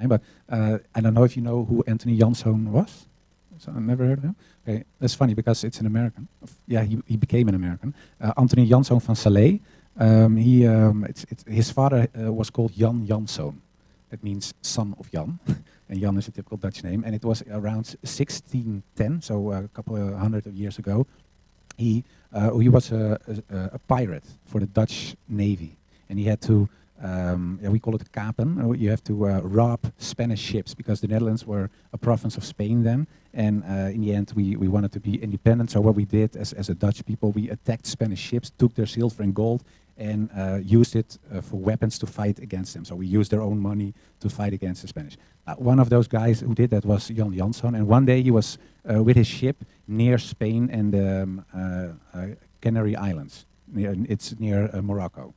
But I don't know if you know who Anthony Janszoon was. So I never heard of him. Okay, that's funny because it's an American. Yeah, he became an American. Anthony Janszoon van Salé. His father was called Jan Janszoon. That means son of Jan. And Jan is a typical Dutch name. And it was around 1610, so a couple of hundred of years ago. He was a pirate for the Dutch Navy. And he had to, we call it kapen. You have to rob Spanish ships because the Netherlands were a province of Spain then. And in the end, we wanted to be independent. So what we did as a Dutch people, we attacked Spanish ships, took their silver and gold, and used it for weapons to fight against them. So we used their own money to fight against the Spanish. One of those guys who did that was Jan Janszoon. And one day he was with his ship near Spain and the Canary Islands. It's near Morocco.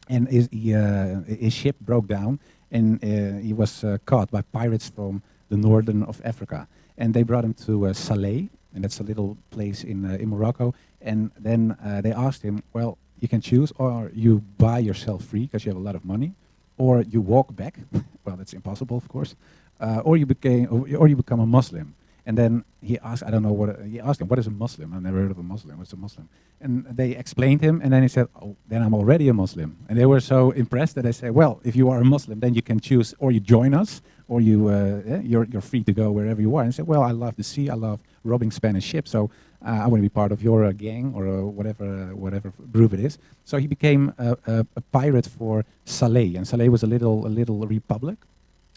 And his ship broke down, and he was caught by pirates from the northern of Africa. And they brought him to Salé, and that's a little place in Morocco. And then they asked him, well, you can choose, or you buy yourself free because you have a lot of money, or you walk back. Well, that's impossible, of course. Or you become a Muslim. And then he asked, I don't know what, he asked him, what is a Muslim? I've never heard of a Muslim. What's a Muslim? And they explained him, and then he said, oh, then I'm already a Muslim. And they were so impressed that they said, well, if you are a Muslim, then you can choose, or you join us, or you're free to go wherever you are. And he said, well, I love the sea, I love robbing Spanish ships, so I want to be part of your gang, or whatever group it is. So he became a pirate for Salé, and Salé was a little republic.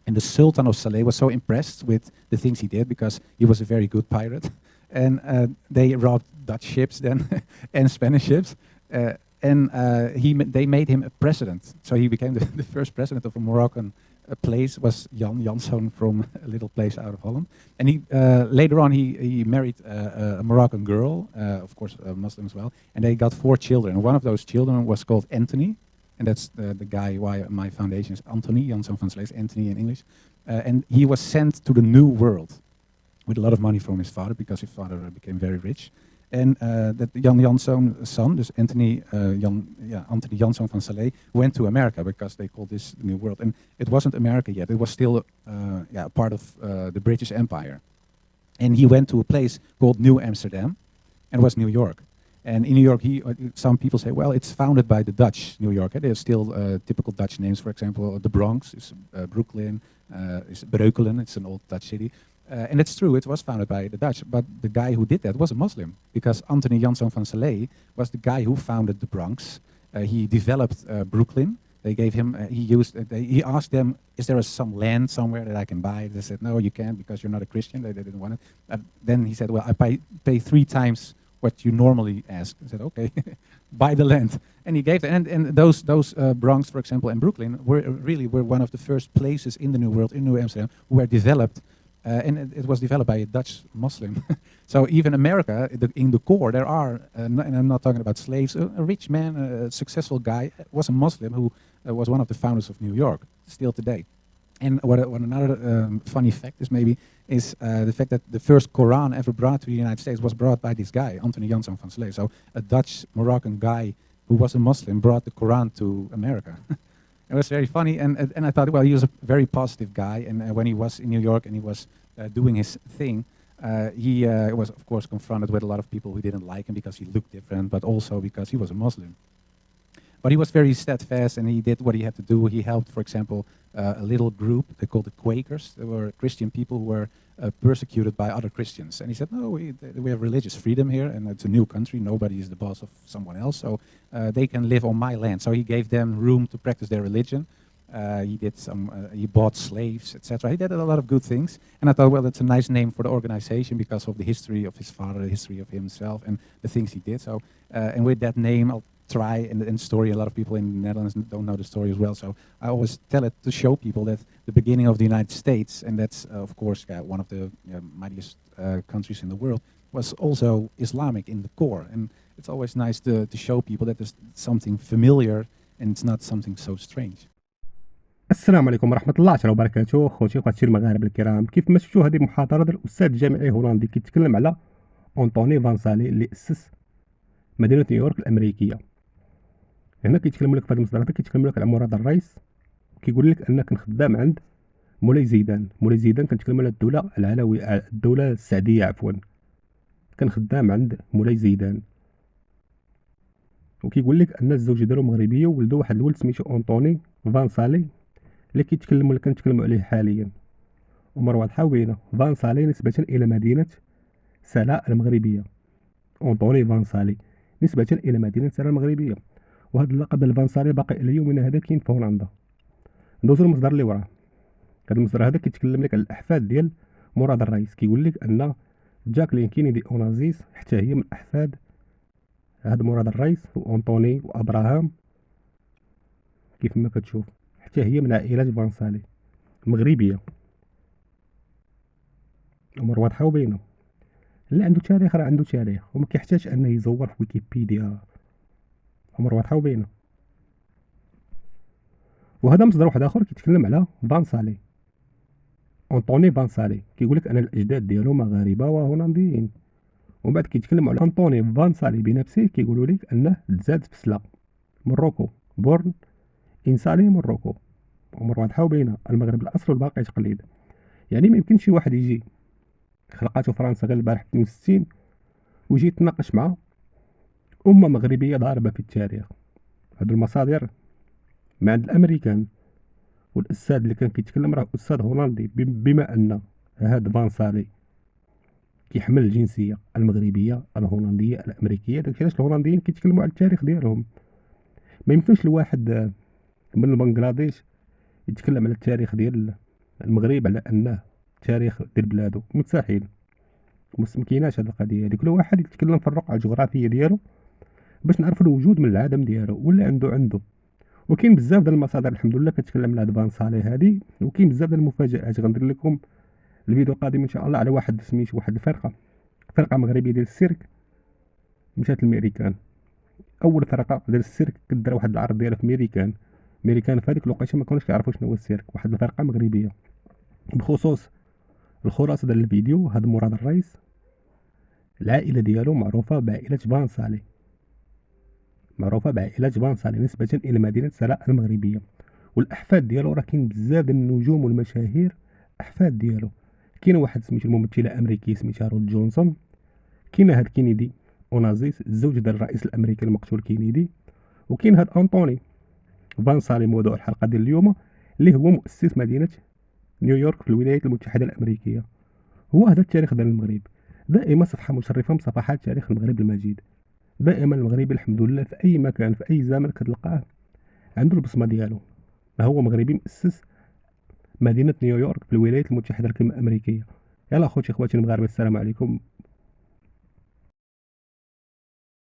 And the Sultan of Salé was so impressed with the things he did because he was a very good pirate. And they robbed Dutch ships then and Spanish ships. They made him a president. So he became the first president of a Moroccan place, was Jan Janszoon from a little place out of Holland. And he later on he married a Moroccan girl, of course a Muslim as well. And they got 4 children. And one of those children was called Anthony. And that's the guy why my foundation is Anthony, Janszoon van Salé, Anthony in English. And he was sent to the New World with a lot of money from his father because his father became very rich. And that Jan Janszoon's son, dus Anthony Janszoon van Salé, went to America because they called this the New World. And it wasn't America yet, it was still part of the British Empire. And he went to a place called New Amsterdam, and it was New York. And in New York, some people say, well, it's founded by the Dutch, New York. There's still typical Dutch names, for example, the Bronx is Brooklyn, is Breukelen, it's an old Dutch city. And it's true, it was founded by the Dutch, but the guy who did that was a Muslim, because Anthony Janszoon van Salé was the guy who founded the Bronx. He developed Brooklyn. They gave him, he asked them, is there some land somewhere that I can buy? They said, no, you can't because you're not a Christian. They didn't want it. Then he said, well, I pay 3 times what you normally ask. I said, okay, buy the land. And he gave that. And those Bronx, for example, and Brooklyn were one of the first places in the New World, in New Amsterdam, who were developed. And it was developed by a Dutch Muslim. So even America, in the core, there are, and I'm not talking about slaves, a rich man, a successful guy, was a Muslim who was one of the founders of New York, still today. And what another funny fact is the fact that the first Quran ever brought to the United States was brought by this guy, Anthony Janszoon van Salé. So a Dutch Moroccan guy who was a Muslim brought the Quran to America. It was very funny, and I thought, well, he was a very positive guy, and when he was in New York and he was doing his thing, he was, of course, confronted with a lot of people who didn't like him because he looked different, but also because he was a Muslim. But he was very steadfast, and he did what he had to do. He helped, for example, a little group, they called the Quakers. They were Christian people who were persecuted by other Christians. And he said, no, we have religious freedom here, and it's a new country. Nobody is the boss of someone else, so they can live on my land. So he gave them room to practice their religion. He bought slaves, etc. He did a lot of good things. And I thought, well, that's a nice name for the organization because of the history of his father, the history of himself, and the things he did. So, and with that name, I'll try, and story, a lot of people in the Netherlands don't know the story as well, so I always tell it to show people that the beginning of the United States, and that's of course one of the mightiest countries in the world, was also Islamic in the core, and it's always nice to show people that there's something familiar and it's not something so strange. السلام عليكم ورحمة الله تعالى وبركاته. خوتي وخواتي المغاربة الكرام، كيف ما شفتوا هذه محاضرة ديال الأستاذ الجامعي هولاندي كيتكلم على أنطوني فان سالي اللي أسس مدينة نيويورك الأمريكية. هنا كيتكلم لك في هذا المصدر هذا كيتكلم لك على مراد الرايس، كيقول لك أنا كان خدام عند مولاي زيدان كنتكلم على الدولة العلوية، الدولة السعدية عفوا، كان خدام عند مولاي زيدان. وكيقول لك ان الزوجة ديالو مغربية وولدو واحد الولد سميتو أنطوني فانسالي اللي كنتكلموا عليه حاليا. أمور واضحة وبينة. فانسالي نسبة إلى مدينة سلا المغربية. أنطوني فانسالي نسبة إلى مدينة سلا المغربية. وهذا اللقب الفانسالي باقي إلى يومنا هذا كاين في هولندا. ندوزو للمصدر اللي وراه. هذا المصدر هذا كيتكلم لك على الأحفاد ديال مراد الرايس. كيقول لك أن جاكلين كينيدي أونازيس حتى هي من أحفاد هاد مراد الرايس وأنطوني وأبراهام، كيف ما كتشوف حتى هي من عائلة فانسالي مغربية. أمور واضحة وبينة. اللي عنده تاريخ راه عنده تاريخ وما كيحتاجش أنه يزور في ويكيبيديا. أمور واضحة وبينة. وهذا مصدر واحد آخر كيتكلم على فانسالي، أنطوني فانسالي، كيقول لك أن الأجداد ديالو مغاربة وهولنديين. ومن بعد كيتكلم على أنطوني فانسالي بنفسه، كيقولوا لك أنه تزاد في سلا مروكو، بورن إنسالي مروكو. أمور واضحة وبينة. المغرب الأصل والباقي تقليد. يعني ما يمكنش شي واحد يجي خلقاتو فرنسا غير البارح 62 ويجي يتناقش مع أمة مغربية ضاربة في التاريخ. هادو المصادر من عند الأمريكان. والأستاذ اللي كان كيتكلم راه أستاذ هولندي، بما أن هاد فانسالي كيحمل الجنسية المغربية الهولندية الأمريكية، داكشي علاش الهولنديين كيتكلموا على التاريخ ديالهم. ما يمكنش لواحد من بنغلاديش يتكلم على التاريخ ديال المغرب على أنه تاريخ ديال بلادو. مستحيل، مكيناش هاد القضية هادي. كل واحد يتكلم في الرقعة الجغرافية ديالو باش نعرفوا الوجود من العدم ديالو ولا عنده. وكاين بزاف ديال المصادر الحمد لله كتكلم على هاد فانسالي هادي. وكاين بزاف ديال المفاجآت. غندير لكم الفيديو القادم ان شاء الله على واحد سميتو واحد فرقة مغربية ديال السيرك مشات للميريكان. اول فرقة ديال السيرك كدار واحد العرض ديالها في ميريكان في هذيك الوقيته ما كانوش كيعرفوا شنو هو السيرك. واحد الفرقة مغربية. بخصوص الخلاصة ديال الفيديو، هذا مراد الرايس العائلة ديالو معروفة بعائلة بانصالي نسبة إلى مدينة سلا المغربية. والأحفاد ديالو راه كاين بزاف ديال النجوم والمشاهير أحفاد ديالو. كاين واحد سميتو الممثلة أمريكية سميتها رود جونسون. كاين هاد كينيدي أونازيس الزوج ديال الرئيس الأمريكي المقتول كينيدي. وكاين هاد أنطوني فانسالي موضوع الحلقة ديال اليوم اللي هو مؤسس مدينة نيويورك في الولايات المتحدة الأمريكية. هو هذا التاريخ ديال المغرب. دائما صفحة مشرفة من صفحات تاريخ المغرب المجيد. دائما المغربي الحمد لله في أي مكان في أي زمن كتلقاه عنده البصمة ديالو. هو مغربي مؤسس مدينة نيويورك في الولايات المتحدة الأمريكية. يلا أخوتي إخواتي المغاربة، السلام عليكم.